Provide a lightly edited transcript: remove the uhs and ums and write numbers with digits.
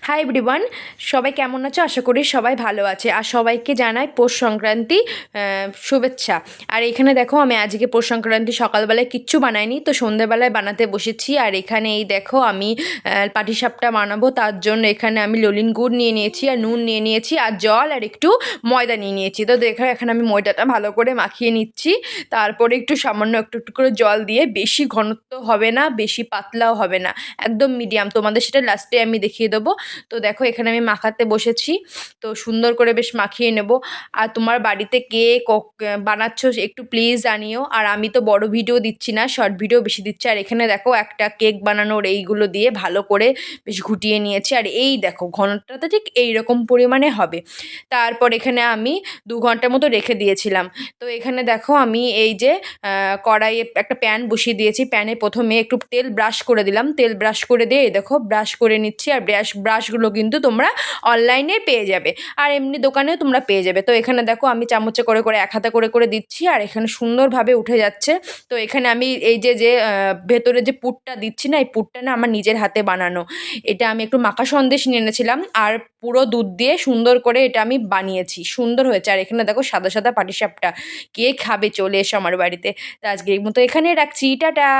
Hi everyone, সবাই কেমন আছো? আশা করি সবাই ভালো আছে। আর সবাইকে জানাই পৌষ সংক্রান্তি শুভেচ্ছা। আর এখানে দেখো, আমি আজকে পৌষ সংক্রান্তি সকালবেলায় কিচ্ছু বানাইনি, তো সন্ধ্যেবেলায় বানাতে বসেছি। আর এখানে এই দেখো, আমি পাটিসাপটা বানাবো, তার জন্য এখানে আমি ললিন গুড় নিয়ে নিয়েছি, আর নুন নিয়ে নিয়েছি, আর জল, আর একটু ময়দা নিয়ে নিয়েছি। তো দেখো, এখানে আমি ময়দাটা ভালো করে মাখিয়ে নিচ্ছি। তারপরে একটু সামান্য একটু একটু করে জল দিয়ে, বেশি ঘনত্ব হবে না, বেশি পাতলাও হবে না, একদম মিডিয়াম। তোমাদের সেটা লাস্টে আমি দেখিয়ে দেবো। তো দেখো, এখানে আমি মাখাতে বসেছি। তো সুন্দর করে বেশ মাখিয়ে নেব। আর তোমার বাড়িতে কে বানাচ্ছ একটু প্লিজ জানিও। আর আমি তো বড় ভিডিও দিচ্ছি না, শর্ট ভিডিও বেশি দিচ্ছি। আর এখানে দেখো, একটা কেক বানানোর এইগুলো দিয়ে ভালো করে বেশ ঘুটিয়ে নিয়েছি। আর এই দেখো, ঘনটা তো ঠিক এইরকম পরিমাণে হবে। তারপর এখানে আমি 2 ঘন্টার মতো রেখে দিয়েছিলাম। তো এখানে দেখো, আমি এই যে কড়াইয়ে একটা প্যান বসিয়ে দিয়েছি। প্যানে প্রথমে একটু তেল ব্রাশ করে দিলাম। তেল ব্রাশ করে দিয়ে এই দেখো ব্রাশ করে নিচ্ছি। আর ব্রাশগুলো কিন্তু তোমরা অনলাইনে পেয়ে যাবে, আর এমনি দোকানেও তোমরা পেয়ে যাবে। তো এখানে দেখো, আমি চামচে করে করে এক হাতে করে করে দিচ্ছি, আর এখানে সুন্দরভাবে উঠে যাচ্ছে। তো এখানে আমি এই যে যে ভেতরে যে পুরটা দিচ্ছি না, এই পুরটা না আমার নিজের হাতে বানানো। এটা আমি একটু মাখা সন্দেশ নিয়ে এনেছিলাম, আর পুরো দুধ দিয়ে সুন্দর করে এটা আমি বানিয়েছি। সুন্দর হয়েছে। আর এখানে দেখো, সাদা সাদা পাটিসাপটা। কে খাবে? চলে এসো আমার বাড়িতে। তো আজকে এই মতো এখানে রাখছি, টাটা।